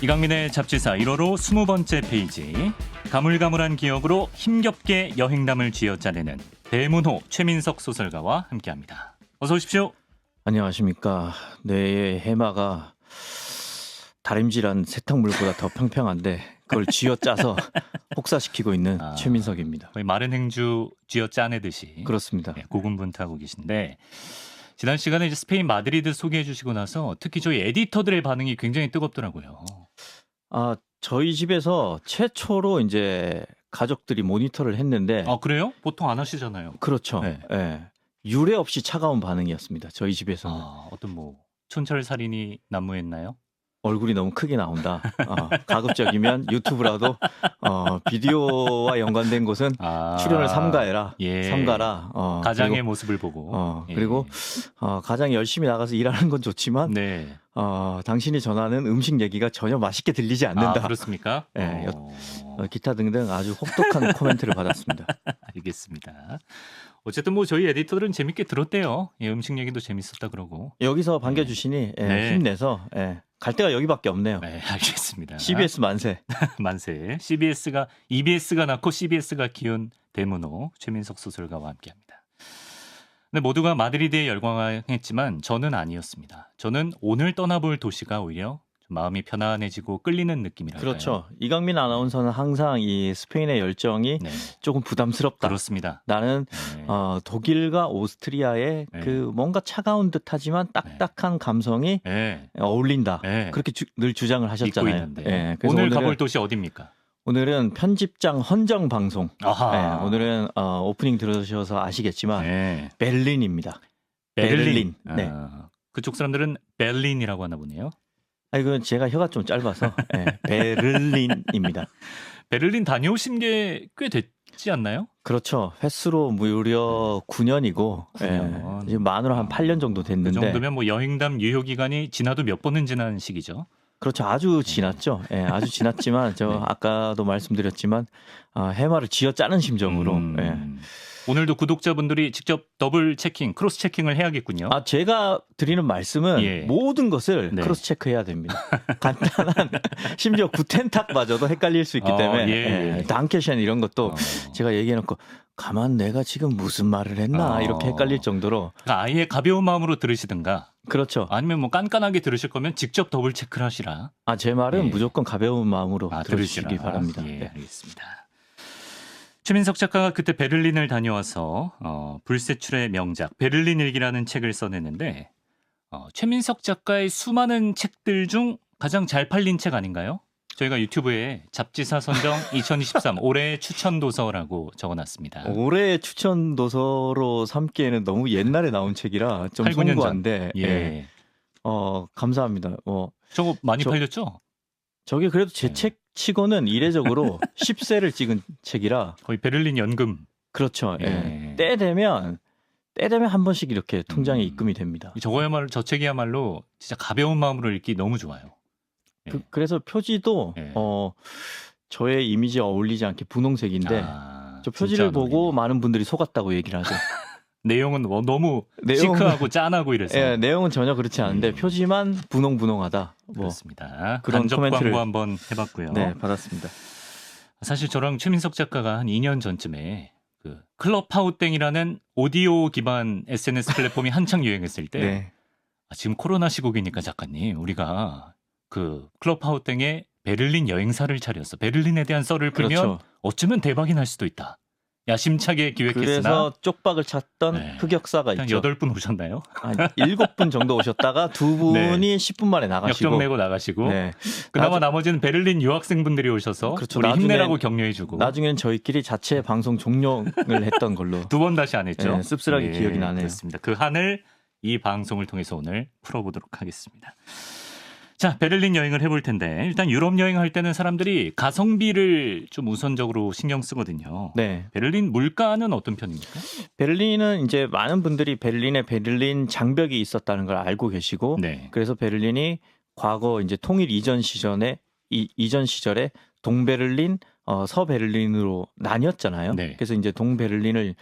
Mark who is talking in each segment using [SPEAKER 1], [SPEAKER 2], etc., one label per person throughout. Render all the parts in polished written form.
[SPEAKER 1] 이강민의 잡지사 1호로 20번째 페이지. 가물가물한 기억으로 힘겹게 여행담을 쥐어짜내는 대문호 최민석 소설가와 함께합니다. 어서 오십시오.
[SPEAKER 2] 안녕하십니까. 뇌의 해마가 다림질한 세탁물보다 더 평평한데 그걸 쥐어짜서 혹사시키고 있는 최민석입니다.
[SPEAKER 1] 거의 마른 행주 쥐어짜내듯이
[SPEAKER 2] 그렇습니다.
[SPEAKER 1] 네, 고군분투하고 계신데 지난 시간에 이제 스페인 마드리드 소개해 주시고 나서 특히 저희 에디터들의 반응이 굉장히 뜨겁더라고요.
[SPEAKER 2] 저희 집에서 최초로 이제 가족들이 모니터를 했는데
[SPEAKER 1] 그래요? 보통 안 하시잖아요.
[SPEAKER 2] 그렇죠.
[SPEAKER 1] 네.
[SPEAKER 2] 예. 유례 없이 차가운 반응이었습니다. 저희 집에서는.
[SPEAKER 1] 어떤 뭐 촌철살인이 난무했나요?
[SPEAKER 2] 얼굴이 너무 크게 나온다. 가급적이면 유튜브라도 비디오와 연관된 곳은 출연을 삼가해라.
[SPEAKER 1] 예.
[SPEAKER 2] 삼가라.
[SPEAKER 1] 가장의 모습을 보고.
[SPEAKER 2] 그리고 가장이 열심히 나가서 일하는 건 좋지만
[SPEAKER 1] 네.
[SPEAKER 2] 당신이 전하는 음식 얘기가 전혀 맛있게 들리지 않는다.
[SPEAKER 1] 그렇습니까?
[SPEAKER 2] 네, 기타 등등 아주 혹독한 코멘트를 받았습니다.
[SPEAKER 1] 알겠습니다. 어쨌든 뭐 저희 에디터들은 재밌게 들었대요. 예, 음식 얘기도 재밌었다 그러고.
[SPEAKER 2] 여기서 반겨주시니
[SPEAKER 1] 네.
[SPEAKER 2] 힘내서 갈 데가 여기밖에 없네요.
[SPEAKER 1] 네, 알겠습니다.
[SPEAKER 2] CBS 만세.
[SPEAKER 1] 만세. EBS가 낳고 CBS가 키운 대문호 최민석 소설가와 함께합니다. 근데 모두가 마드리드에 열광했지만 저는 아니었습니다. 저는 오늘 떠나볼 도시가 오히려 좀 마음이 편안해지고 끌리는 느낌이랄까요.
[SPEAKER 2] 그렇죠. 이강민 아나운서는 항상 이 스페인의 열정이
[SPEAKER 1] 네.
[SPEAKER 2] 조금 부담스럽다.
[SPEAKER 1] 그렇습니다.
[SPEAKER 2] 나는
[SPEAKER 1] 네.
[SPEAKER 2] 독일과 오스트리아의
[SPEAKER 1] 네.
[SPEAKER 2] 그 뭔가 차가운 듯하지만 딱딱한 감성이
[SPEAKER 1] 네.
[SPEAKER 2] 어울린다.
[SPEAKER 1] 네.
[SPEAKER 2] 그렇게 늘 주장을
[SPEAKER 1] 믿고
[SPEAKER 2] 하셨잖아요.
[SPEAKER 1] 있는데.
[SPEAKER 2] 네, 그래서
[SPEAKER 1] 오늘 가볼 도시 어디입니까?
[SPEAKER 2] 오늘은 편집장 헌정 방송.
[SPEAKER 1] 아하.
[SPEAKER 2] 네, 오늘은 오프닝 들으셔서 아시겠지만
[SPEAKER 1] 네.
[SPEAKER 2] 베를린입니다.
[SPEAKER 1] 베를린.
[SPEAKER 2] 네.
[SPEAKER 1] 그쪽 사람들은 베를린이라고 하나 보네요.
[SPEAKER 2] 이건 제가 혀가 좀 짧아서 베를린입니다.
[SPEAKER 1] 베를린 다녀오신 게 꽤 됐지 않나요?
[SPEAKER 2] 그렇죠. 횟수로 무려 9년이고
[SPEAKER 1] 9년.
[SPEAKER 2] 지금 만으로 한 8년 정도
[SPEAKER 1] 그
[SPEAKER 2] 됐는데
[SPEAKER 1] 정도면 뭐 여행담 유효 기간이 지나도 몇 번은 지난 시기죠.
[SPEAKER 2] 그렇죠. 아주 지났죠. 아주 지났지만 저
[SPEAKER 1] 네.
[SPEAKER 2] 아까도 말씀드렸지만 해마를 쥐어짜는 심정으로.
[SPEAKER 1] 오늘도 구독자분들이 직접 더블 체킹, 크로스 체킹을 해야겠군요.
[SPEAKER 2] 제가 드리는 말씀은 모든 것을
[SPEAKER 1] 네.
[SPEAKER 2] 크로스 체크해야 됩니다. 간단한 심지어 구텐탁마저도 헷갈릴 수 있기 때문에 단케션 이런 것도 제가 얘기해놓고 가만 내가 지금 무슨 말을 했나 이렇게 헷갈릴 정도로
[SPEAKER 1] 그러니까 아예 가벼운 마음으로 들으시든가.
[SPEAKER 2] 그렇죠.
[SPEAKER 1] 아니면 뭐 깐깐하게 들으실 거면 직접 더블 체크를 하시라.
[SPEAKER 2] 제 말은 무조건 가벼운 마음으로 들으시기 바랍니다.
[SPEAKER 1] 알겠습니다. 최민석 작가가 그때 베를린을 다녀와서 불세출의 명작 베를린 일기라는 책을 써냈는데 최민석 작가의 수많은 책들 중 가장 잘 팔린 책 아닌가요? 저희가 유튜브에 잡지사 선정 2023 올해의 추천 도서라고 적어놨습니다.
[SPEAKER 2] 올해의 추천 도서로 삼기에는 너무 옛날에 나온 책이라 좀
[SPEAKER 1] 8, 9년
[SPEAKER 2] 송구한데
[SPEAKER 1] 전.
[SPEAKER 2] 감사합니다.
[SPEAKER 1] 저거 많이 팔렸죠?
[SPEAKER 2] 저게 그래도 제 책 치고는 이례적으로 10세를 찍은 책이라
[SPEAKER 1] 거의 베를린 연금.
[SPEAKER 2] 그렇죠. 때 되면 한 번씩 이렇게 통장에 입금이 됩니다.
[SPEAKER 1] 저 책이야말로 진짜 가벼운 마음으로 읽기 너무 좋아요.
[SPEAKER 2] 그래서 표지도 저의 이미지에 어울리지 않게 분홍색인데 저 표지를 보고 많은 분들이 속았다고 얘기를 하죠.
[SPEAKER 1] 내용은 너무 시크하고 짠하고 이래서.
[SPEAKER 2] 내용은 전혀 그렇지 않은데 표지만 분홍분홍하다.
[SPEAKER 1] 그렇습니다.
[SPEAKER 2] 그런
[SPEAKER 1] 간접
[SPEAKER 2] 코멘트를
[SPEAKER 1] 광고 한번 해봤고요.
[SPEAKER 2] 네, 받았습니다.
[SPEAKER 1] 사실 저랑 최민석 작가가 한 2년 전쯤에 그 클럽하우땡이라는 오디오 기반 SNS 플랫폼이 한창 유행했을 때 지금 코로나 시국이니까 작가님 우리가 그 클럽하우땡에 베를린 여행사를 차렸어. 베를린에 대한 썰을 풀면 어쩌면 대박이 날 수도 있다. 야심차게 기획했으나
[SPEAKER 2] 그래서 쪽박을 찾던 흑역사가
[SPEAKER 1] 한
[SPEAKER 2] 있죠.
[SPEAKER 1] 8분 오셨나요?
[SPEAKER 2] 한 7분 정도 오셨다가 두 분이 10분 만에 나가시고
[SPEAKER 1] 역정 내고 나가시고 그나마 나머지는 베를린 유학생분들이 오셔서 우리 힘내라고 격려해주고
[SPEAKER 2] 나중에는 저희끼리 자체 방송 종료를 했던 걸로
[SPEAKER 1] 2번 다시 안 했죠.
[SPEAKER 2] 씁쓸하게 기억이 나네요.
[SPEAKER 1] 그렇습니다. 그 한을 이 방송을 통해서 오늘 풀어보도록 하겠습니다. 자, 베를린 여행을 해볼 텐데 일단 유럽 여행할 때는 사람들이 가성비를 좀 우선적으로 신경 쓰거든요. 베를린 물가는 어떤 편입니까?
[SPEAKER 2] 베를린은 이제 많은 분들이 베를린에 베를린 장벽이 있었다는 걸 알고 계시고 그래서 베를린이 과거 이제 통일 이전 시절에 동베를린, 서베를린으로 나뉘었잖아요. 그래서 이제 동베를린을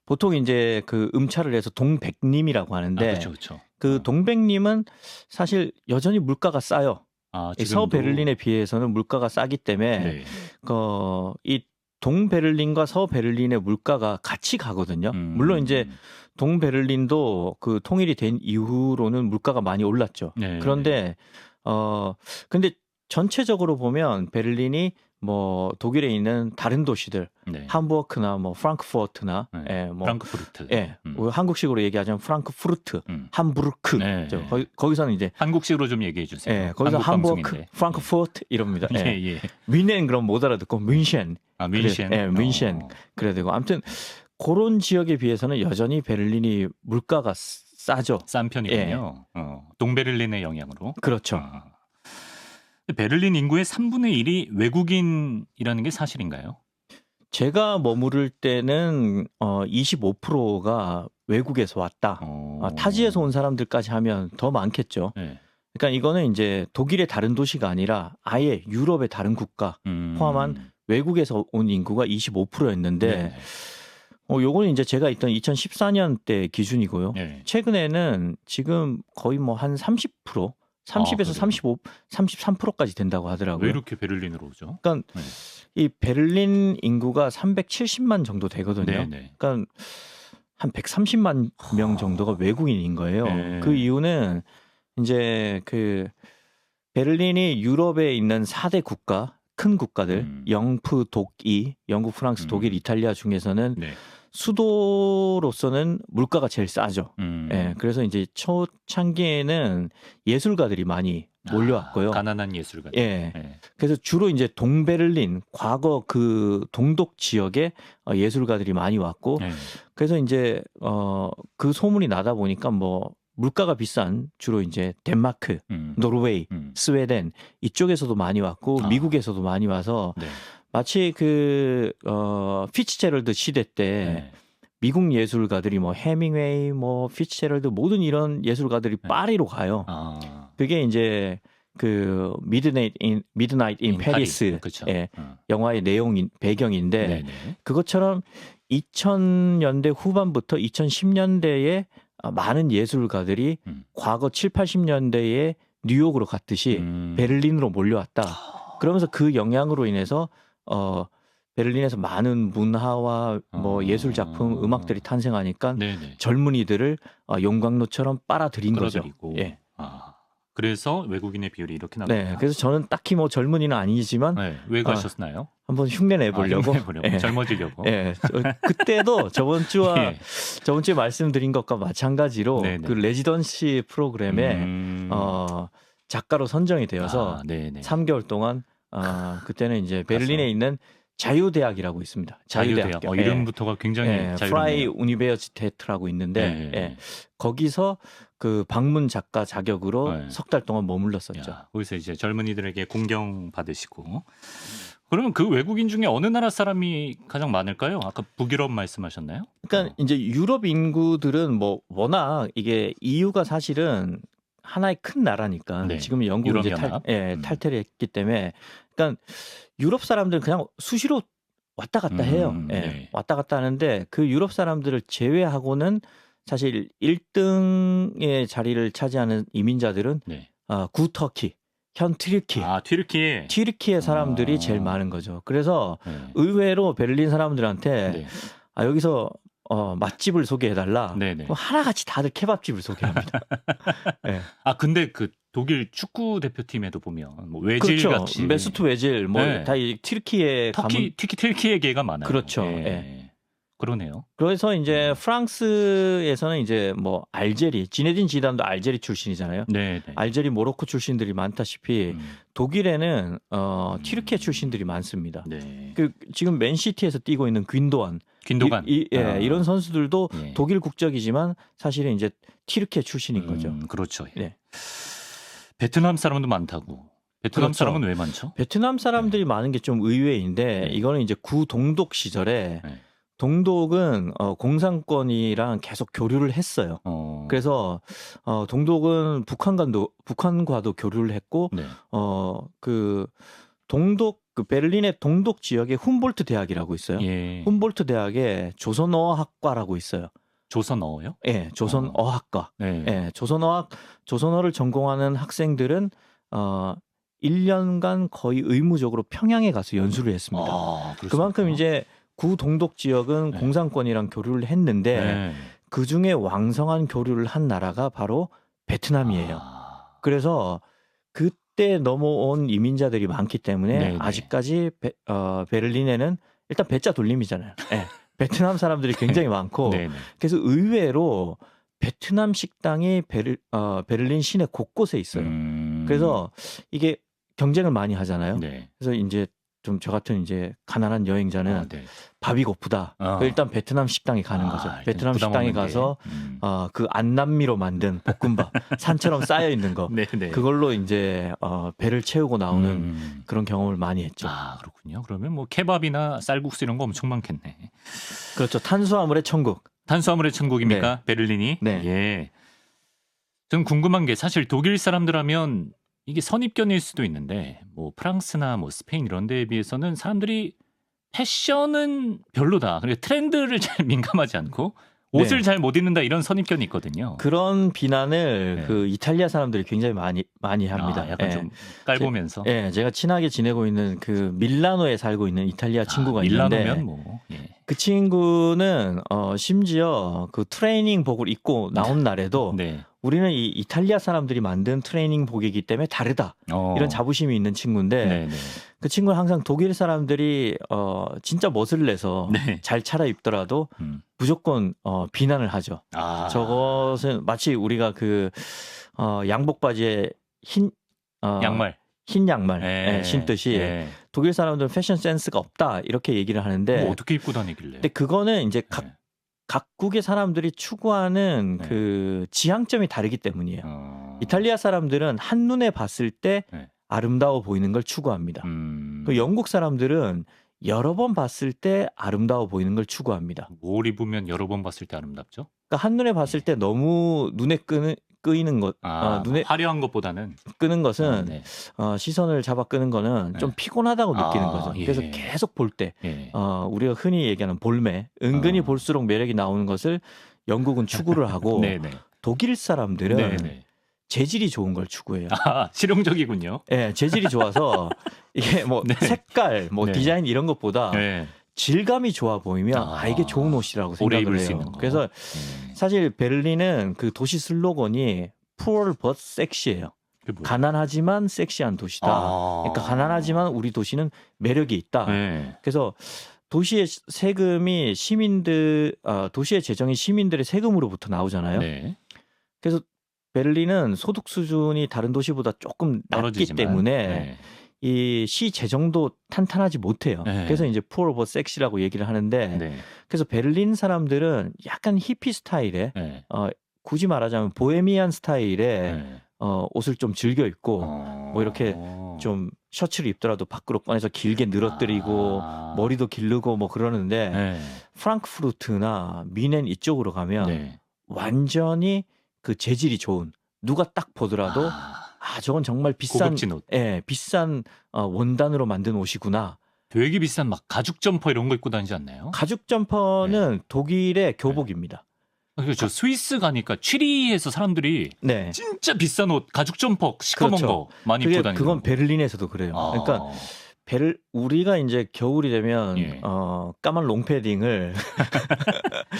[SPEAKER 2] 보통 이제 그 음차를 해서 동백림이라고 하는데
[SPEAKER 1] 그렇죠.
[SPEAKER 2] 그 동백림은 사실 여전히 물가가 싸요. 서베를린에 비해서는 물가가 싸기 때문에
[SPEAKER 1] 네.
[SPEAKER 2] 이 동베를린과 서베를린의 물가가 같이 가거든요. 물론 이제 동베를린도 그 통일이 된 이후로는 물가가 많이 올랐죠.
[SPEAKER 1] 네.
[SPEAKER 2] 그런데 근데 전체적으로 보면 베를린이 뭐 독일에 있는 다른 도시들,
[SPEAKER 1] 네.
[SPEAKER 2] 함부르크나 뭐 프랑크푸르트나,
[SPEAKER 1] 네.
[SPEAKER 2] 뭐
[SPEAKER 1] 프랑크푸르트,
[SPEAKER 2] 한국식으로 얘기하자면 프랑크푸르트, 함부르크,
[SPEAKER 1] 네.
[SPEAKER 2] 거기서는 이제
[SPEAKER 1] 한국식으로 좀 얘기해 주세요.
[SPEAKER 2] 거기서 함부르크, 프랑크푸르트 이럽니다.
[SPEAKER 1] 예.
[SPEAKER 2] 뮌헨 그럼 못 알아듣고 뮌셴,
[SPEAKER 1] 뮌셴,
[SPEAKER 2] 뮌셴 그래야 되고 아무튼 그런 지역에 비해서는 여전히 베를린이 물가가 싸죠.
[SPEAKER 1] 싼 편이군요. 동베를린의 영향으로.
[SPEAKER 2] 그렇죠.
[SPEAKER 1] 베를린 인구의 3분의 1이 외국인이라는 게 사실인가요?
[SPEAKER 2] 제가 머무를 때는 25%가 외국에서 왔다. 타지에서 온 사람들까지 하면 더 많겠죠.
[SPEAKER 1] 네.
[SPEAKER 2] 그러니까 이거는 이제 독일의 다른 도시가 아니라 아예 유럽의 다른 국가 포함한 외국에서 온 인구가 25%였는데 요거는 이제 제가 있던 2014년 때 기준이고요.
[SPEAKER 1] 네.
[SPEAKER 2] 최근에는 지금 거의 뭐 한 30%, 30에서 35, 33%까지 된다고 하더라고요.
[SPEAKER 1] 왜 이렇게 베를린으로 오죠?
[SPEAKER 2] 그러니까 이 베를린 인구가 370만 정도 되거든요. 그러니까 한 130만 명 정도가 외국인인 거예요. 그 이유는 이제 그 베를린이 유럽에 있는 4대 국가, 큰 국가들, 영프, 독이, 영국, 프랑스, 독일, 이탈리아 중에서는 수도로서는 물가가 제일 싸죠. 그래서 이제 초창기에는 예술가들이 많이 몰려왔고요.
[SPEAKER 1] 가난한 예술가들.
[SPEAKER 2] 그래서 주로 이제 동베를린, 과거 그 동독 지역에 예술가들이 많이 왔고, 그래서 이제 그 소문이 나다 보니까 뭐 물가가 비싼 주로 이제 덴마크, 노르웨이, 스웨덴 이쪽에서도 많이 왔고 미국에서도 많이 와서 마치 그 피츠제럴드 시대 때 미국 예술가들이 뭐 해밍웨이, 뭐 피츠제럴드 모든 이런 예술가들이 파리로 가요. 그게 이제 그 미드나잇 인 페리스 영화의 내용 배경인데 그것처럼 2000년대 후반부터 2010년대에 많은 예술가들이 과거 7, 80년대에 뉴욕으로 갔듯이 베를린으로 몰려왔다. 그러면서 그 영향으로 인해서 베를린에서 많은 문화와 뭐 예술 작품, 음악들이 탄생하니까 젊은이들을 용광로처럼 빨아들인 거죠.
[SPEAKER 1] 그래서 외국인의 비율이 이렇게 나옵니다.
[SPEAKER 2] 그래서 저는 딱히 뭐 젊은이는 아니지만
[SPEAKER 1] 왜 가셨나요?
[SPEAKER 2] 한번 흉내 내보려고.
[SPEAKER 1] 젊어지려고.
[SPEAKER 2] 그때도 저번 주에 말씀드린 것과 마찬가지로 그 레지던시 프로그램에 작가로 선정이 되어서 3개월 동안 그때는 이제 베를린에 있는 자유대학이라고 있습니다. 자유대학.
[SPEAKER 1] 이름부터가 굉장히 자유롭네요.
[SPEAKER 2] 프라이 우니베르시테트라고 있는데 거기서 그 방문 작가 자격으로 석 달 동안 머물렀었죠.
[SPEAKER 1] 거기서 이제 젊은이들에게 공경 받으시고. 그러면 그 외국인 중에 어느 나라 사람이 가장 많을까요? 아까 북유럽 말씀하셨나요?
[SPEAKER 2] 그러니까 이제 유럽 인구들은 뭐 워낙 이게 EU가 사실은 하나의 큰 나라니까 지금 영국이 이제 탈퇴를 했기 때문에 그러니까 유럽 사람들은 그냥 수시로 왔다 갔다 해요. 왔다 갔다 하는데 그 유럽 사람들을 제외하고는 사실 1등의 자리를 차지하는 이민자들은 구터키, 현 튀르키예 사람들이 제일 많은 거죠. 그래서 의외로 베를린 사람들한테 여기서 맛집을 소개해달라. 하나같이 다들 케밥집을 소개합니다.
[SPEAKER 1] 근데 그 독일 축구 대표팀에도 보면 뭐 외질 같이
[SPEAKER 2] 메스트 외질 뭐 다 튀르키예
[SPEAKER 1] 튀르키예계가 많아요.
[SPEAKER 2] 그렇죠.
[SPEAKER 1] 그러네요.
[SPEAKER 2] 그래서 이제 프랑스에서는 이제 뭐 알제리, 지네딘 지단도 알제리 출신이잖아요. 알제리, 모로코 출신들이 많다시피 독일에는 튀르키예 출신들이 많습니다. 그 지금 맨시티에서 뛰고 있는 귄도안. 이런 선수들도 독일 국적이지만 사실은 이제 튀르키예 출신인 거죠.
[SPEAKER 1] 그렇죠. 베트남 사람도 많다고. 베트남 사람은 왜 많죠?
[SPEAKER 2] 베트남 사람들이 많은 게 좀 의외인데 이거는 이제 구동독 시절에 동독은 공산권이랑 계속 교류를 했어요. 그래서 동독은 북한과도 교류를 했고 그 동독 그 베를린의 동독 지역에 훔볼트 대학이라고 있어요. 훔볼트 대학에 조선어학과라고 있어요.
[SPEAKER 1] 조선어요?
[SPEAKER 2] 조선어학과. 조선어를 전공하는 학생들은 1년간 거의 의무적으로 평양에 가서 연수를 했습니다. 그만큼 이제 구동독 지역은
[SPEAKER 1] 네.
[SPEAKER 2] 공산권이랑 교류를 했는데
[SPEAKER 1] 네.
[SPEAKER 2] 그중에 왕성한 교류를 한 나라가 바로 베트남이에요. 그래서 그때 넘어온 이민자들이 많기 때문에
[SPEAKER 1] 네네.
[SPEAKER 2] 아직까지 베를린에는 일단 배짜 돌림이잖아요. 네. 베트남 사람들이 굉장히 많고
[SPEAKER 1] 네네.
[SPEAKER 2] 그래서 의외로 베트남 식당이 베를린 시내 곳곳에 있어요. 그래서 이게 경쟁을 많이 하잖아요.
[SPEAKER 1] 네.
[SPEAKER 2] 그래서 이제 좀 저 같은 이제 가난한 여행자는
[SPEAKER 1] 네.
[SPEAKER 2] 밥이 고프다. 일단 베트남 식당에 가는 거죠. 베트남 식당에 가서 그 안남미로 만든 볶음밥 산처럼 쌓여 있는 거
[SPEAKER 1] 네네.
[SPEAKER 2] 그걸로 이제 배를 채우고 나오는 그런 경험을 많이 했죠.
[SPEAKER 1] 아 그렇군요. 그러면 뭐 케밥이나 쌀국수 이런 거 엄청 많겠네.
[SPEAKER 2] 그렇죠. 탄수화물의 천국.
[SPEAKER 1] 탄수화물의 천국입니까?
[SPEAKER 2] 네.
[SPEAKER 1] 베를린이?
[SPEAKER 2] 네.
[SPEAKER 1] 예. 전 궁금한 게 사실 독일 사람들 하면 이게 선입견일 수도 있는데 뭐 프랑스나 뭐 스페인 이런 데에 비해서는 사람들이 패션은 별로다. 그리고 트렌드를 잘 민감하지 않고 옷을
[SPEAKER 2] 네.
[SPEAKER 1] 잘 못 입는다 이런 선입견이 있거든요.
[SPEAKER 2] 그런 비난을
[SPEAKER 1] 네.
[SPEAKER 2] 그 이탈리아 사람들이 굉장히 많이 합니다.
[SPEAKER 1] 약간 좀 깔보면서.
[SPEAKER 2] 제가 친하게 지내고 있는 그 밀라노에 살고 있는 이탈리아 친구가 있는데
[SPEAKER 1] 밀라노면 뭐.
[SPEAKER 2] 그 친구는 심지어 그 트레이닝복을 입고 나온 날에도
[SPEAKER 1] 네.
[SPEAKER 2] 우리는 이 이탈리아 사람들이 만든 트레이닝복이기 때문에 다르다. 이런 자부심이 있는 친구인데
[SPEAKER 1] 네네.
[SPEAKER 2] 그 친구는 항상 독일 사람들이 진짜 멋을 내서
[SPEAKER 1] 네.
[SPEAKER 2] 잘 차려입더라도 무조건 비난을 하죠. 저것은 마치 우리가 그 양복 바지에 흰
[SPEAKER 1] 양말.
[SPEAKER 2] 흰 양말 신듯이 독일 사람들은 패션 센스가 없다 이렇게 얘기를 하는데
[SPEAKER 1] 뭐 어떻게 입고 다니길래?
[SPEAKER 2] 근데 그거는 이제 각국의 사람들이 추구하는 그 지향점이 다르기 때문이에요. 이탈리아 사람들은 한눈에 봤을 때 아름다워 보이는 걸 추구합니다. 그 영국 사람들은 여러 번 봤을 때 아름다워 보이는 걸 추구합니다.
[SPEAKER 1] 뭘 입으면 여러 번 봤을 때 아름답죠?
[SPEAKER 2] 그러니까 한눈에 봤을 때 너무 눈에 끄이는 것, 눈에
[SPEAKER 1] 화려한 것보다는
[SPEAKER 2] 끄는 것은 시선을 잡아 끄는 거는 좀 피곤하다고 느끼는 거죠. 그래서 계속 볼 때 우리가 흔히 얘기하는 볼매, 은근히 볼수록 매력이 나오는 것을 영국은 추구를 하고 독일 사람들은 재질이 좋은 걸 추구해요.
[SPEAKER 1] 실용적이군요.
[SPEAKER 2] 네, 재질이 좋아서 이게 뭐 색깔, 뭐 디자인 이런 것보다 질감이 좋아 보이면 이게 좋은 옷이라고 생각을 해요. 그래서 사실 베를린은 그 도시 슬로건이 Poor but sexy예요. 가난하지만 섹시한 도시다. 그러니까 가난하지만 우리 도시는 매력이 있다. 그래서 도시의 세금이 도시의 재정이 시민들의 세금으로부터 나오잖아요. 그래서 베를린은 소득 수준이 다른 도시보다 조금 낮기 때문에 이 시 재정도 탄탄하지 못해요. 그래서 이제 poor but sexy라고 얘기를 하는데 그래서 베를린 사람들은 약간 히피 스타일의 굳이 말하자면 보헤미안 스타일의 옷을 좀 즐겨 입고 뭐 이렇게 좀 셔츠를 입더라도 밖으로 꺼내서 길게 늘어뜨리고 머리도 기르고 뭐 그러는데 프랑크푸르트나 미넨 이쪽으로 가면 완전히 그 재질이 좋은 누가 딱 보더라도 저건 정말 비싼 옷. 비싼 원단으로 만든 옷이구나.
[SPEAKER 1] 되게 비싼 막 가죽 점퍼 이런 거 입고 다니지 않나요?
[SPEAKER 2] 가죽 점퍼는 독일의 교복입니다.
[SPEAKER 1] 그렇죠. 스위스 가니까 취리에서 사람들이 진짜 비싼 옷, 가죽 점퍼 시커먼 거 많이 입고 다니는.
[SPEAKER 2] 그건 베를린에서도 그래요. 그러니까 우리가 이제 겨울이 되면 까만 롱패딩을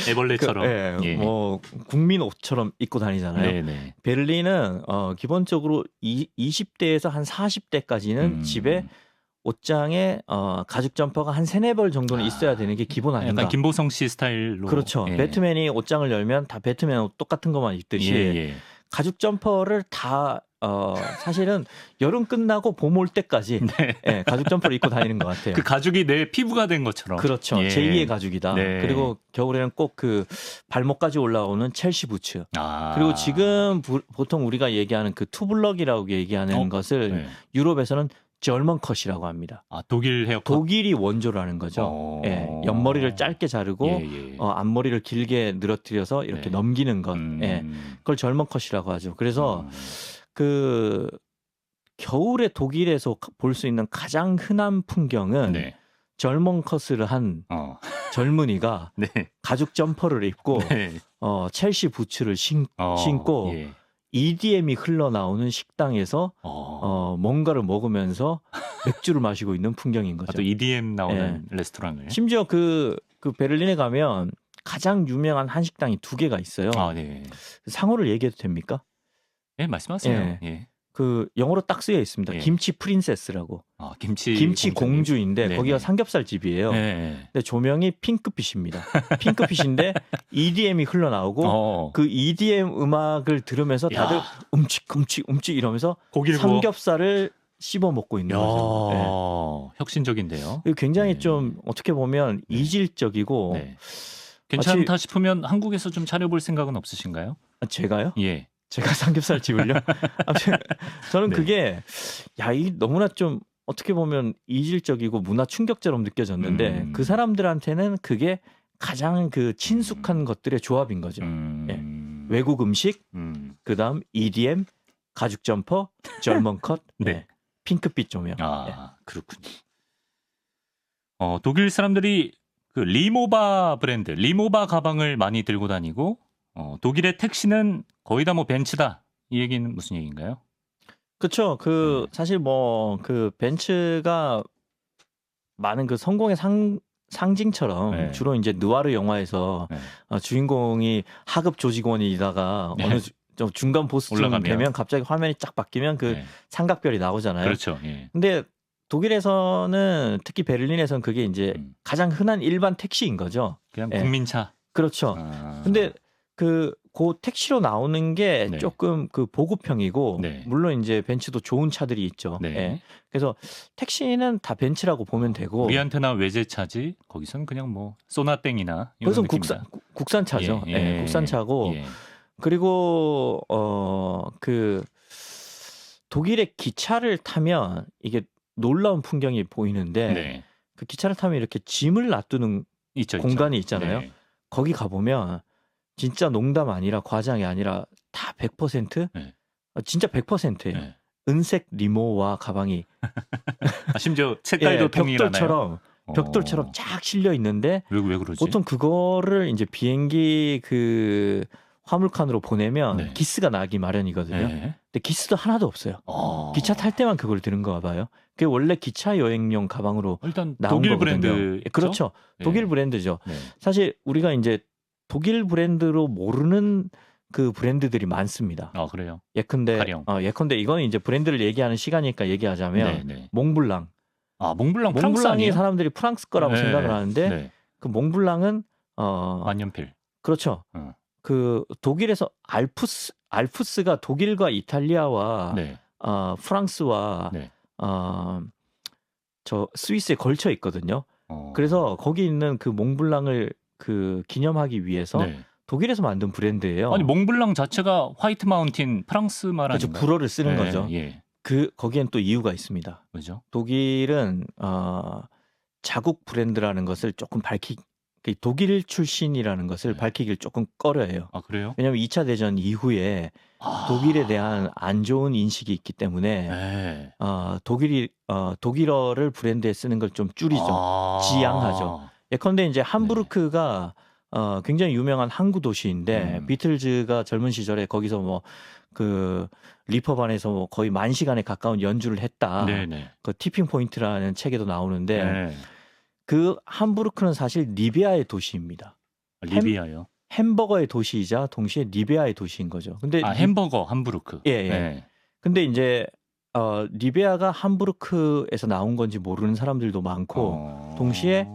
[SPEAKER 1] 애벌레처럼
[SPEAKER 2] 뭐 국민 옷처럼 입고 다니잖아요. 베를린은 기본적으로 20대에서 한 40대까지는 집에 옷장에 가죽 점퍼가 한 3-4벌 정도는 있어야 되는 게 기본 아닌가.
[SPEAKER 1] 약간 김보성 씨 스타일로.
[SPEAKER 2] 그렇죠. 배트맨이 옷장을 열면 다 배트맨 옷 똑같은 것만 입듯이 가죽 점퍼를 다 사실은 여름 끝나고 봄 올 때까지 가죽 점퍼를 입고 다니는 것 같아요.
[SPEAKER 1] 그 가죽이 내 피부가 된 것처럼.
[SPEAKER 2] 그렇죠. 제2의 가죽이다. 그리고 겨울에는 꼭 그 발목까지 올라오는 첼시 부츠. 그리고 지금 보통 우리가 얘기하는 그 투블럭이라고 얘기하는 것을 유럽에서는 절먼 컷이라고 합니다.
[SPEAKER 1] 독일 헤어컷.
[SPEAKER 2] 독일이 원조라는 거죠. 옆머리를 짧게 자르고 앞머리를 길게 늘어뜨려서 이렇게 넘기는 것. 그걸 절먼 컷이라고 하죠. 그래서 그 겨울에 독일에서 볼 수 있는 가장 흔한 풍경은 젊은 컷을 한 젊은이가 가죽 점퍼를 입고 첼시 부츠를 신고 EDM이 흘러나오는 식당에서 뭔가를 먹으면서 맥주를 마시고 있는 풍경인 거죠.
[SPEAKER 1] 또 EDM 나오는 레스토랑을.
[SPEAKER 2] 심지어 그 베를린에 가면 가장 유명한 한식당이 2개가 있어요.
[SPEAKER 1] 네.
[SPEAKER 2] 상호를 얘기해도 됩니까?
[SPEAKER 1] 네, 말씀하세요. 예.
[SPEAKER 2] 그 영어로 딱 쓰여 있습니다.
[SPEAKER 1] 예.
[SPEAKER 2] 김치 프린세스라고.
[SPEAKER 1] 김치
[SPEAKER 2] 공주인데
[SPEAKER 1] 네네.
[SPEAKER 2] 거기가 삼겹살 집이에요.
[SPEAKER 1] 네.
[SPEAKER 2] 근데 조명이 핑크빛입니다. 핑크빛인데 EDM이 흘러나오고 그 EDM 음악을 들으면서 다들 움찔 이러면서
[SPEAKER 1] 고기를
[SPEAKER 2] 삼겹살을 씹어 먹고 있는 거죠. 네.
[SPEAKER 1] 혁신적인데요.
[SPEAKER 2] 굉장히 좀 어떻게 보면 이질적이고
[SPEAKER 1] 네. 괜찮다 싶으면 한국에서 좀 차려볼 생각은 없으신가요?
[SPEAKER 2] 제가요?
[SPEAKER 1] 예.
[SPEAKER 2] 제가 삼겹살 집을요? 아무튼 저는
[SPEAKER 1] 네.
[SPEAKER 2] 그게 이 너무나 좀 어떻게 보면 이질적이고 문화 충격처럼 느껴졌는데 그 사람들한테는 그게 가장 그 친숙한 것들의 조합인 거죠. 예. 외국 음식, 그다음 EDM, 가죽 점퍼, 젊은 컷,
[SPEAKER 1] 네.
[SPEAKER 2] 핑크빛 조명.
[SPEAKER 1] 그렇군요. 독일 사람들이 그 리모바 브랜드, 리모바 가방을 많이 들고 다니고 독일의 택시는 거의 다 뭐 벤츠다. 이 얘기는 무슨 얘기인가요?
[SPEAKER 2] 그렇죠. 사실 뭐 그 벤츠가 많은 그 성공의 상징처럼 주로 이제 느와르 영화에서 주인공이 하급 조직원이다가 어느 중간 보스쯤 되면 갑자기 화면이 쫙 바뀌면 그 삼각별이 나오잖아요.
[SPEAKER 1] 그렇죠.
[SPEAKER 2] 근데 독일에서는 특히 베를린에서는 그게 이제 가장 흔한 일반 택시인 거죠.
[SPEAKER 1] 그냥 국민차.
[SPEAKER 2] 그렇죠. 근데 그 택시로 나오는 게 조금 그 보급형이고 물론 이제 벤츠도 좋은 차들이 있죠. 그래서 택시는 다 벤츠라고 보면 되고
[SPEAKER 1] 우리한테나 외제차지 거기서는 그냥 뭐 소나땡이나 이런
[SPEAKER 2] 그것은 국산차죠. 국산차고 그리고 그 독일의 기차를 타면 이게 놀라운 풍경이 보이는데 그 기차를 타면 이렇게 짐을 놔두는 공간이 있잖아요. 거기 가보면 진짜 농담 아니라 과장이 아니라 다 100% 진짜 100%예요. 은색 리모와 가방이
[SPEAKER 1] 심지어 색깔도 동일하나요?
[SPEAKER 2] 벽돌처럼 쫙 실려 있는데
[SPEAKER 1] 왜 그러지?
[SPEAKER 2] 보통 그거를 이제 비행기 그 화물칸으로 보내면 기스가 나기 마련이거든요. 근데 기스도 하나도 없어요. 기차 탈 때만 그걸 드는 거 봐요. 그게 원래 기차 여행용 가방으로
[SPEAKER 1] 일단
[SPEAKER 2] 나온
[SPEAKER 1] 독일
[SPEAKER 2] 거거든요.
[SPEAKER 1] 브랜드
[SPEAKER 2] 그렇죠. 독일 브랜드죠. 사실 우리가 이제 독일 브랜드로 모르는 그 브랜드들이 많습니다.
[SPEAKER 1] 그래요?
[SPEAKER 2] 예컨대 이거는 이제 브랜드를 얘기하는 시간이니까 얘기하자면 몽블랑.
[SPEAKER 1] 몽블랑 프랑스
[SPEAKER 2] 몽블랑이
[SPEAKER 1] 아니에요?
[SPEAKER 2] 사람들이 프랑스 거라고 생각을 하는데 그 몽블랑은
[SPEAKER 1] 만년필.
[SPEAKER 2] 그렇죠. 그 독일에서 알프스가 독일과 이탈리아와 프랑스와 저 스위스에 걸쳐 있거든요. 그래서 거기 있는 그 몽블랑을 그 기념하기 위해서 독일에서 만든 브랜드예요.
[SPEAKER 1] 아니 몽블랑 자체가 화이트 마운틴 프랑스 말 아닌가요?
[SPEAKER 2] 그렇죠. 불어를 쓰는 거죠. 거기엔 또 이유가 있습니다.
[SPEAKER 1] 왜죠?
[SPEAKER 2] 독일은 자국 브랜드라는 것을 조금 독일 출신이라는 것을 밝히길 조금 꺼려해요.
[SPEAKER 1] 그래요?
[SPEAKER 2] 왜냐하면 2차 대전 이후에 독일에 대한 안 좋은 인식이 있기 때문에 독일어를 브랜드에 쓰는 걸 좀 줄이죠. 지양하죠. 예컨대 이제 함부르크가 굉장히 유명한 항구 도시인데 비틀즈가 젊은 시절에 거기서 뭐 그 리퍼반에서 뭐 거의 10,000시간에 가까운 연주를 했다. 그 티핑 포인트라는 책에도 나오는데 그 함부르크는 사실 리비아의 도시입니다.
[SPEAKER 1] 리비아요?
[SPEAKER 2] 햄버거의 도시이자 동시에 리비아의 도시인 거죠. 근데
[SPEAKER 1] 햄버거 함부르크.
[SPEAKER 2] 근데 이제 리비아가 함부르크에서 나온 건지 모르는 사람들도 많고 동시에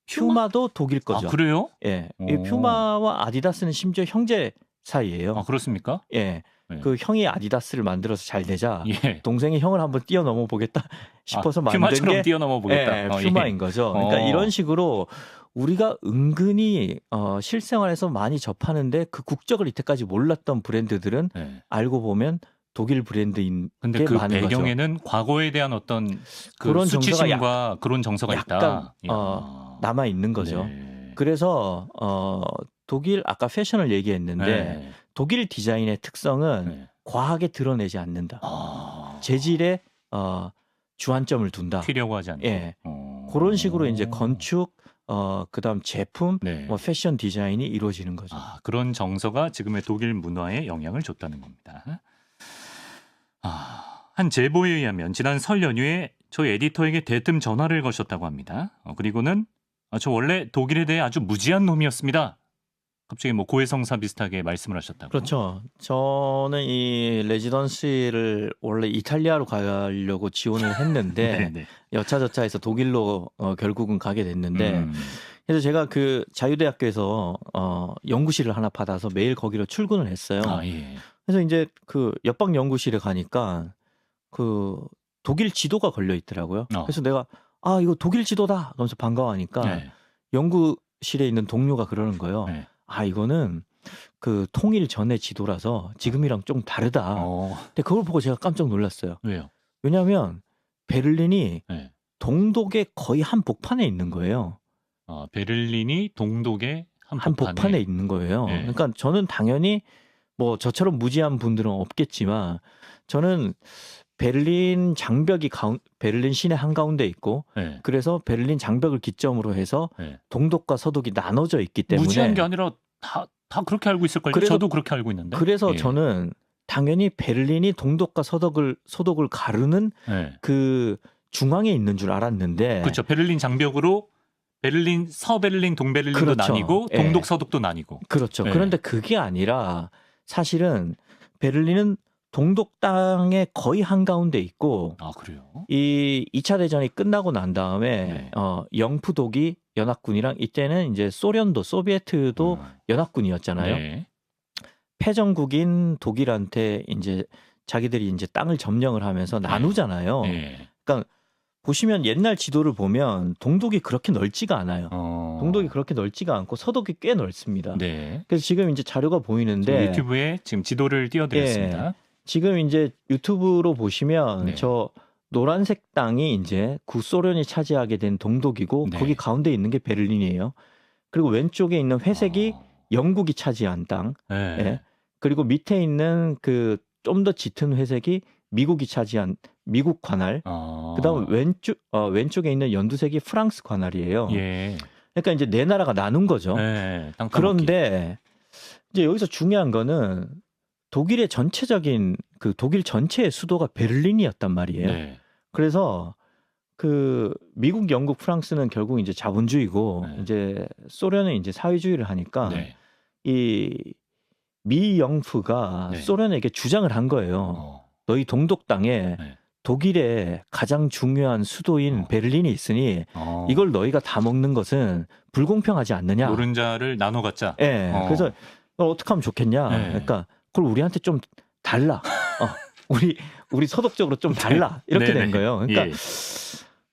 [SPEAKER 2] 퓨마도 독일 거죠.
[SPEAKER 1] 그래요?
[SPEAKER 2] 이 퓨마와 아디다스는 심지어 형제 사이예요.
[SPEAKER 1] 그렇습니까?
[SPEAKER 2] 그 형이 아디다스를 만들어서 잘 되자 동생이 형을 한번 뛰어넘어 보겠다 싶어서 만든
[SPEAKER 1] 퓨마처럼
[SPEAKER 2] 게
[SPEAKER 1] 뛰어넘어 보겠다.
[SPEAKER 2] 퓨마인 거죠. 그러니까 이런 식으로 우리가 은근히 실생활에서 많이 접하는데 그 국적을 이때까지 몰랐던 브랜드들은 알고 보면 독일 브랜드인
[SPEAKER 1] 근데
[SPEAKER 2] 게 많은 거죠.
[SPEAKER 1] 배경에는 과거에 대한 어떤 그런 수치심과 그런 정서가
[SPEAKER 2] 약간 남아 있는 거죠. 그래서 독일 아까 패션을 얘기했는데 독일 디자인의 특성은 과하게 드러내지 않는다. 재질에 주안점을 둔다.
[SPEAKER 1] 튀려고 하지 않고.
[SPEAKER 2] 그런 식으로 이제 건축, 그다음 제품, 뭐 패션 디자인이 이루어지는 거죠.
[SPEAKER 1] 그런 정서가 지금의 독일 문화에 영향을 줬다는 겁니다. 한 제보에 의하면 지난 설 연휴에 저희 에디터에게 대뜸 전화를 거셨다고 합니다. 그리고는 저 원래 독일에 대해 아주 무지한 놈이었습니다. 갑자기 뭐 고해성사 비슷하게 말씀을 하셨다고.
[SPEAKER 2] 그렇죠. 저는 이 레지던시를 원래 이탈리아로 가려고 지원을 했는데 여차저차해서 독일로 결국은 가게 됐는데 그래서 제가 그 자유대학교에서 연구실을 하나 받아서 매일 거기로 출근을 했어요.
[SPEAKER 1] 예.
[SPEAKER 2] 그래서 이제 그 옆방 연구실에 가니까 그 독일 지도가 걸려 있더라고요. 그래서 내가 이거 독일 지도다 그러면서 반가워하니까 연구실에 있는 동료가 그러는 거예요. 이거는 그 통일 전의 지도라서 지금이랑 좀 다르다. 근데 그걸 보고 제가 깜짝 놀랐어요.
[SPEAKER 1] 왜요?
[SPEAKER 2] 왜냐하면 베를린이 동독의 거의 한복판에 있는 거예요.
[SPEAKER 1] 베를린이 동독의
[SPEAKER 2] 한복판에 있는 거예요. 그러니까 저는 당연히 뭐 저처럼 무지한 분들은 없겠지만 저는 베를린 장벽이 베를린 시내 한가운데 있고 그래서 베를린 장벽을 기점으로 해서 동독과 서독이 나눠져 있기 때문에
[SPEAKER 1] 무지한 게 아니라 다 그렇게 알고 있을걸요. 저도 그렇게 알고 있는데.
[SPEAKER 2] 그래서 저는 당연히 베를린이 동독과 서독을 가르는 그 중앙에 있는 줄 알았는데
[SPEAKER 1] 그렇죠. 베를린 장벽으로 베를린 서베를린 동베를린도 나뉘고 동독 서독도 나뉘고
[SPEAKER 2] 그렇죠. 그런데 그게 아니라 사실은 베를린은 동독 땅의 거의 한가운데 있고
[SPEAKER 1] 그래요?
[SPEAKER 2] 이 2차 대전이 끝나고 난 다음에 영푸독이 연합군이랑 이때는 이제 소비에트도 연합군이었잖아요. 패전국인 독일한테 이제 자기들이 이제 땅을 점령을 하면서 나누잖아요. 그러니까 보시면 옛날 지도를 보면 동독이 그렇게 넓지가 않아요. 동독이 그렇게 넓지가 않고 서독이 꽤 넓습니다. 그래서 지금 이제 자료가 보이는데
[SPEAKER 1] 지금 유튜브에 지금 지도를 띄워드렸습니다.
[SPEAKER 2] 지금 이제 유튜브로 보시면 저 노란색 땅이 이제 구소련이 차지하게 된 동독이고 거기 가운데 있는 게 베를린이에요. 그리고 왼쪽에 있는 회색이 영국이 차지한 땅. 그리고 밑에 있는 그 좀 더 짙은 회색이 미국이 차지한 미국 관할. 그다음 왼쪽에 있는 연두색이 프랑스 관할이에요. 그러니까 이제 네 나라가 나눈 거죠. 그런데 이제 여기서 중요한 거는 독일의 전체적인 그 독일 전체의 수도가 베를린이었단 말이에요. 그래서 그 미국, 영국, 프랑스는 결국 이제 자본주의고 이제 소련은 이제 사회주의를 하니까 이 미영프가 소련에게 주장을 한 거예요. 너희 동독 땅에 독일의 가장 중요한 수도인 베를린이 있으니 이걸 너희가 다 먹는 것은 불공평하지 않느냐.
[SPEAKER 1] 노른자를 나눠 갖자.
[SPEAKER 2] 그래서 어떻게 하면 좋겠냐. 그러니까 그걸 우리한테 좀 달라. 우리 서독적으로 좀 달라. 이렇게 된 거예요. 그러니까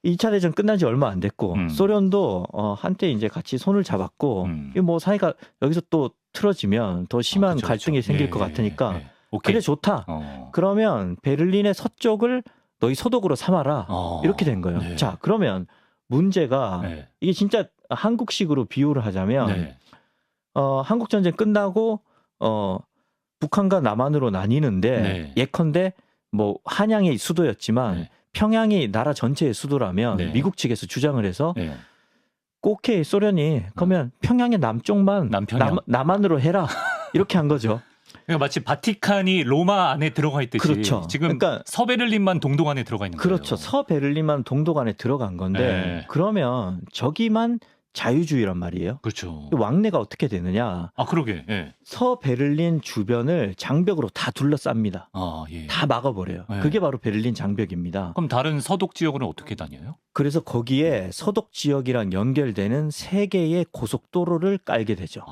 [SPEAKER 2] 2차 대전 끝난 지 얼마 안 됐고 소련도 한때 이제 같이 손을 잡았고 뭐 사이가 여기서 또 틀어지면 더 심한 갈등이 생길 것 같으니까 그래 좋다. 그러면 베를린의 서쪽을 너희 서독으로 삼아라. 이렇게 된 거예요. 자, 그러면 문제가 이게 진짜 한국식으로 비유를 하자면 한국 전쟁 끝나고 북한과 남한으로 나뉘는데 예컨대 뭐 한양이 수도였지만 평양이 나라 전체의 수도라면 미국 측에서 주장을 해서 오케이 소련이 그러면 평양의 남쪽만 남한으로 해라 이렇게 한 거죠.
[SPEAKER 1] 그러니까 마치 바티칸이 로마 안에 들어가 있듯이
[SPEAKER 2] 그렇죠.
[SPEAKER 1] 지금 그러니까 서베를린만 동독 안에 들어가 있는 거예요.
[SPEAKER 2] 그렇죠. 서베를린만 동독 안에 들어간 건데 그러면 저기만 자유주의란 말이에요.
[SPEAKER 1] 그렇죠.
[SPEAKER 2] 왕래가 어떻게 되느냐?
[SPEAKER 1] 그러게.
[SPEAKER 2] 서베를린 주변을 장벽으로 다 둘러쌉니다. 다 막아버려요. 그게 바로 베를린 장벽입니다.
[SPEAKER 1] 그럼 다른 서독 지역으로는 어떻게 다녀요?
[SPEAKER 2] 그래서 거기에 서독 지역이랑 연결되는 3개의 고속도로를 깔게 되죠.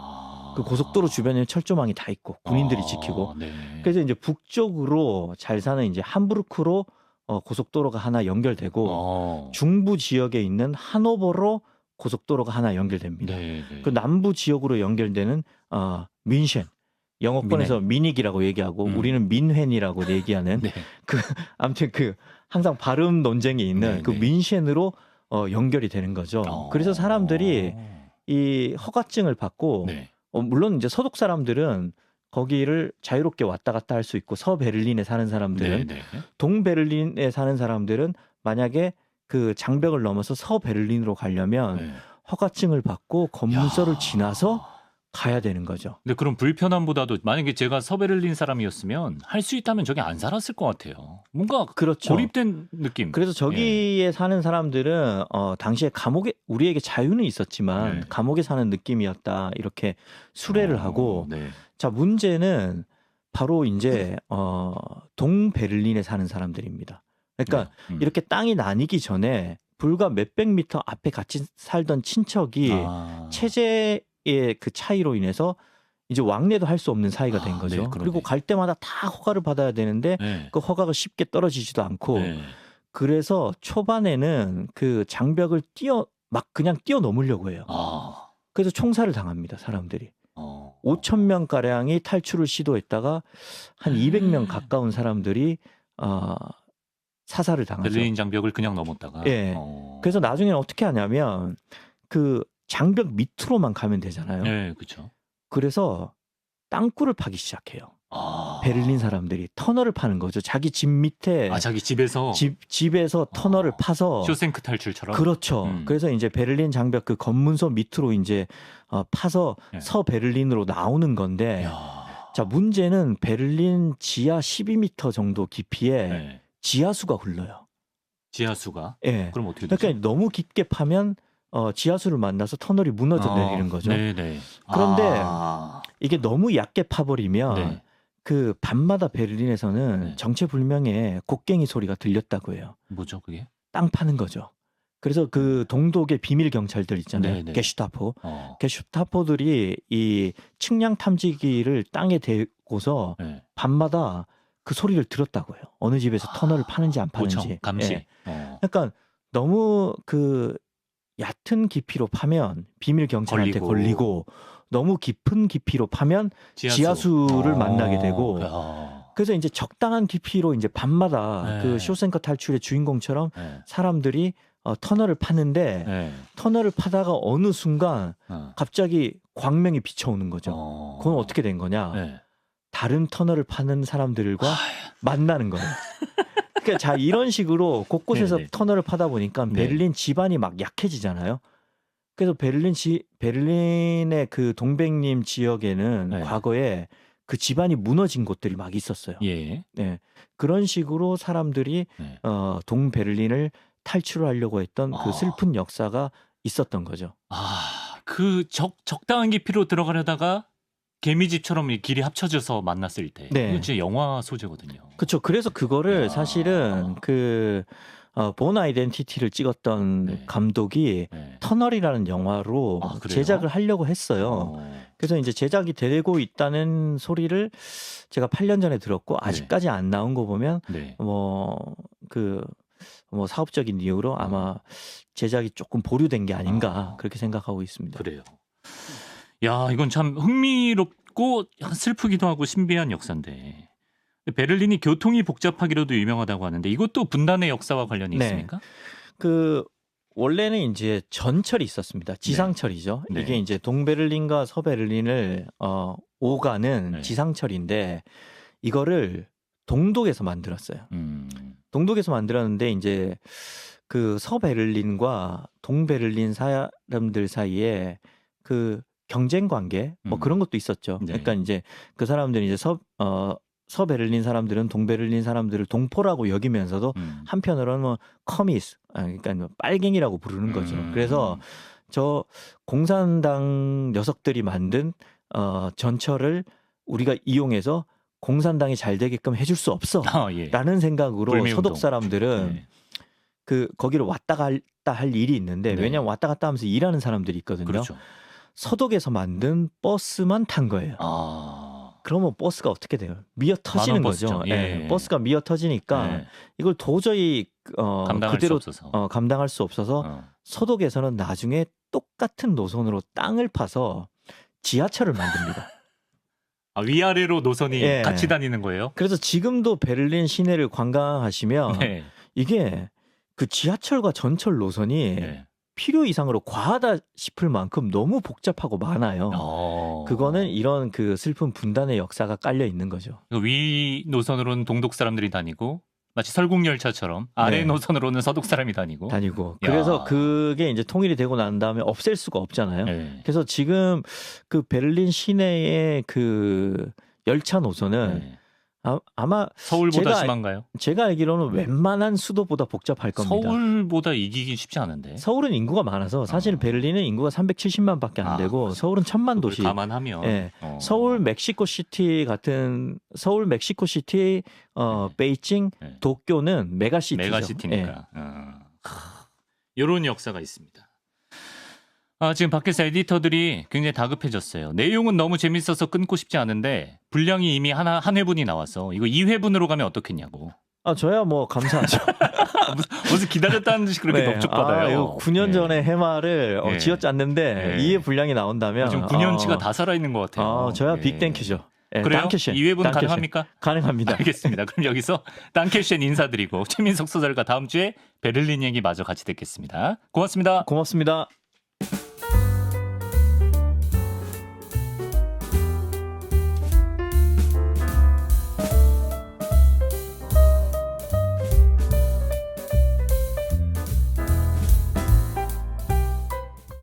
[SPEAKER 2] 그 고속도로 주변에 철조망이 다 있고 군인들이 지키고. 그래서 이제 북쪽으로 잘 사는 이제 함부르크로 고속도로가 하나 연결되고 중부 지역에 있는 하노버로 고속도로가 하나 연결됩니다. 그 남부 지역으로 연결되는 뮌헨, 영어권에서 미닉이라고 얘기하고 우리는 민헨이라고 얘기하는 그 아무튼 그 항상 발음 논쟁이 있는 그 뮌헨으로 연결이 되는 거죠. 그래서 사람들이 이 허가증을 받고 물론 이제 서독 사람들은 거기를 자유롭게 왔다 갔다 할 수 있고 서베를린에 사는 사람들은 동베를린에 사는 사람들은 만약에 그 장벽을 넘어서 서베를린으로 가려면 허가증을 받고 검문소를 지나서 가야 되는 거죠.
[SPEAKER 1] 근데 그런 불편함보다도 만약에 제가 서베를린 사람이었으면 할 수 있다면 저기 안 살았을 것 같아요. 뭔가
[SPEAKER 2] 그렇죠.
[SPEAKER 1] 고립된 느낌.
[SPEAKER 2] 그래서 저기에 사는 사람들은 당시에 감옥에 우리에게 자유는 있었지만
[SPEAKER 1] 네.
[SPEAKER 2] 감옥에 사는 느낌이었다 이렇게 수레를 하고
[SPEAKER 1] 네.
[SPEAKER 2] 자 문제는 바로 이제 동베를린에 사는 사람들입니다. 그러니까 이렇게 땅이 나뉘기 전에 불과 몇백 미터 앞에 같이 살던 친척이 체제의 그 차이로 인해서 이제 왕래도 할 수 없는 사이가 된 거죠.
[SPEAKER 1] 네,
[SPEAKER 2] 그리고 갈 때마다 다 허가를 받아야 되는데
[SPEAKER 1] 네.
[SPEAKER 2] 그 허가가 쉽게 떨어지지도 않고
[SPEAKER 1] 네.
[SPEAKER 2] 그래서 초반에는 그 장벽을 막 그냥 뛰어넘으려고 해요. 그래서 총살을 당합니다, 사람들이. 5,000명 가량이 탈출을 시도했다가 한 200명 가까운 사람들이 사살을 당하죠.
[SPEAKER 1] 베를린 장벽을 그냥 넘었다가.
[SPEAKER 2] 예. 그래서 나중에는 어떻게 하냐면 그 장벽 밑으로만 가면 되잖아요.
[SPEAKER 1] 네, 그렇죠.
[SPEAKER 2] 그래서 땅굴을 파기 시작해요. 베를린 사람들이 터널을 파는 거죠. 자기 집 밑에
[SPEAKER 1] 자기 집에서
[SPEAKER 2] 집에서 터널을 파서
[SPEAKER 1] 쇼생크 탈출처럼.
[SPEAKER 2] 그렇죠. 그래서 이제 베를린 장벽 그 검문소 밑으로 이제 파서
[SPEAKER 1] 네.
[SPEAKER 2] 서베를린으로 나오는 건데 자 문제는 베를린 지하 12m 정도 깊이에
[SPEAKER 1] 네.
[SPEAKER 2] 지하수가 흘러요.
[SPEAKER 1] 지하수가?
[SPEAKER 2] 예.
[SPEAKER 1] 그럼 어떻게 되죠?
[SPEAKER 2] 그러니까 너무 깊게 파면 지하수를 만나서 터널이 무너져 내리는 거죠.
[SPEAKER 1] 네네.
[SPEAKER 2] 그런데 이게 너무 얕게 파버리면
[SPEAKER 1] 네.
[SPEAKER 2] 그 밤마다 베를린에서는
[SPEAKER 1] 네.
[SPEAKER 2] 정체불명의 곡괭이 소리가 들렸다고 해요.
[SPEAKER 1] 뭐죠 그게?
[SPEAKER 2] 땅 파는 거죠. 그래서 그 동독의 비밀 경찰들 있잖아요.
[SPEAKER 1] 네네.
[SPEAKER 2] 게슈타포. 게슈타포들이 이 측량 탐지기를 땅에 대고서
[SPEAKER 1] 네.
[SPEAKER 2] 밤마다 그 소리를 들었다고 해요. 어느 집에서 터널을 파는지 안 파는지.
[SPEAKER 1] 고청, 감시.
[SPEAKER 2] 예. 그러니까 너무 그 얕은 깊이로 파면 비밀 경찰한테 걸리고 너무 깊은 깊이로 파면 지하수를 만나게 되고 그래서 이제 적당한 깊이로 이제 밤마다 그 쇼생크 탈출의 주인공처럼 사람들이 터널을 파는데 터널을 파다가 어느 순간 갑자기 광명이 비쳐오는 거죠. 그건 어떻게 된 거냐? 다른 터널을 파는 사람들과 만나는 거예요. 그러니까 자 이런 식으로 곳곳에서
[SPEAKER 1] 네네.
[SPEAKER 2] 터널을 파다 보니까 베를린 지반이 막 약해지잖아요. 그래서 베를린의 그 동백림 지역에는 과거에 그 지반이 무너진 곳들이 막 있었어요.
[SPEAKER 1] 예.
[SPEAKER 2] 네. 그런 식으로 사람들이 동베를린을 탈출하려고 했던 그 슬픈 역사가 있었던 거죠.
[SPEAKER 1] 그 적당한 깊이로 들어가려다가 개미집처럼 이 길이 합쳐져서 만났을 때.
[SPEAKER 2] 네.
[SPEAKER 1] 이거 진짜 영화 소재거든요.
[SPEAKER 2] 그렇죠. 그래서 그거를 사실은 그 본 아이덴티티를 찍었던 감독이 터널이라는 영화로 제작을 하려고 했어요. 그래서 이제 제작이 되고 있다는 소리를 제가 8년 전에 들었고 아직까지 안 나온 거 보면 뭐 사업적인 이유로 아마 제작이 조금 보류된 게 아닌가 그렇게 생각하고 있습니다.
[SPEAKER 1] 그래요. 야, 이건 참 흥미롭고 슬프기도 하고 신비한 역사인데. 베를린이 교통이 복잡하기로도 유명하다고 하는데 이것도 분단의 역사와 관련이 있습니까?
[SPEAKER 2] 그 원래는 이제 전철이 있었습니다. 지상철이죠. 이게 이제 동베를린과 서베를린을 오가는 지상철인데 이거를 동독에서 만들었어요. 동독에서 만들었는데 이제 그 서베를린과 동베를린 사람들 사이에 그 경쟁 관계 뭐 그런 것도 있었죠. 그러니까 이제 그 사람들이 이제 서베를린 사람들은 동베를린 사람들을 동포라고 여기면서도 한편으로는 뭐 커미스, 그러니까 뭐 빨갱이라고 부르는 거죠. 그래서 저 공산당 녀석들이 만든 전철을 우리가 이용해서 공산당이 잘 되게끔 해줄 수 없어라는 생각으로
[SPEAKER 1] 불매운동.
[SPEAKER 2] 서독 사람들은 그 거기를 왔다 갔다 할 일이 있는데 왜냐하면 왔다 갔다 하면서 일하는 사람들이 있거든요.
[SPEAKER 1] 그렇죠.
[SPEAKER 2] 서독에서 만든 버스만 탄 거예요. 그러면 버스가 어떻게 돼요? 미어 터지는 거죠. 버스가 미어 터지니까 이걸 도저히 그대로 감당할 수 없어서 서독에서는 나중에 똑같은 노선으로 땅을 파서 지하철을 만듭니다.
[SPEAKER 1] 위아래로 노선이 같이 다니는 거예요?
[SPEAKER 2] 그래서 지금도 베를린 시내를 관광하시면 이게 그 지하철과 전철 노선이 필요 이상으로 과하다 싶을 만큼 너무 복잡하고 많아요. 그거는 이런 그 슬픈 분단의 역사가 깔려 있는 거죠.
[SPEAKER 1] 위 노선으로는 동독 사람들이 다니고 마치 설국열차처럼 아래
[SPEAKER 2] 네.
[SPEAKER 1] 노선으로는 서독 사람이 다니고.
[SPEAKER 2] 그래서 그게 이제 통일이 되고 난 다음에 없앨 수가 없잖아요.
[SPEAKER 1] 네.
[SPEAKER 2] 그래서 지금 그 베를린 시내의 그 열차 노선은
[SPEAKER 1] 네.
[SPEAKER 2] 아마
[SPEAKER 1] 서울보다 심한가요?
[SPEAKER 2] 제가 알기로는 웬만한 수도보다 복잡할 겁니다.
[SPEAKER 1] 서울보다 이기긴 쉽지 않은데.
[SPEAKER 2] 서울은 인구가 많아서 사실 베를린은 인구가 370만밖에 안 되고 서울은 1000만 도시.
[SPEAKER 1] 감안하면
[SPEAKER 2] 네. 서울 멕시코시티 같은 서울 멕시코시티 베이징
[SPEAKER 1] 네.
[SPEAKER 2] 도쿄는 메가시티죠.
[SPEAKER 1] 메가시티니까. 이런 역사가 있습니다. 지금 밖에서 에디터들이 굉장히 다급해졌어요. 내용은 너무 재밌어서 끊고 싶지 않은데 분량이 이미 한 회분이 나와서 이거 2회분으로 가면 어떻겠냐고.
[SPEAKER 2] 저야 뭐 감사하죠.
[SPEAKER 1] 무슨 기다렸다는 듯이 그렇게 넙죽받아요.
[SPEAKER 2] 이거 9년 전에 해마를 쥐어짰는데 2회 분량이 나온다면
[SPEAKER 1] 지금 9년치가 다 살아있는 것 같아요.
[SPEAKER 2] 저야 빅땡큐죠.
[SPEAKER 1] 그래요? 2회분 가능합니까?
[SPEAKER 2] 가능합니다.
[SPEAKER 1] 알겠습니다. 그럼 여기서 딴캐션 인사드리고 최민석 소설가 다음 주에 베를린 얘기 마저 같이 듣겠습니다. 고맙습니다.
[SPEAKER 2] 고맙습니다.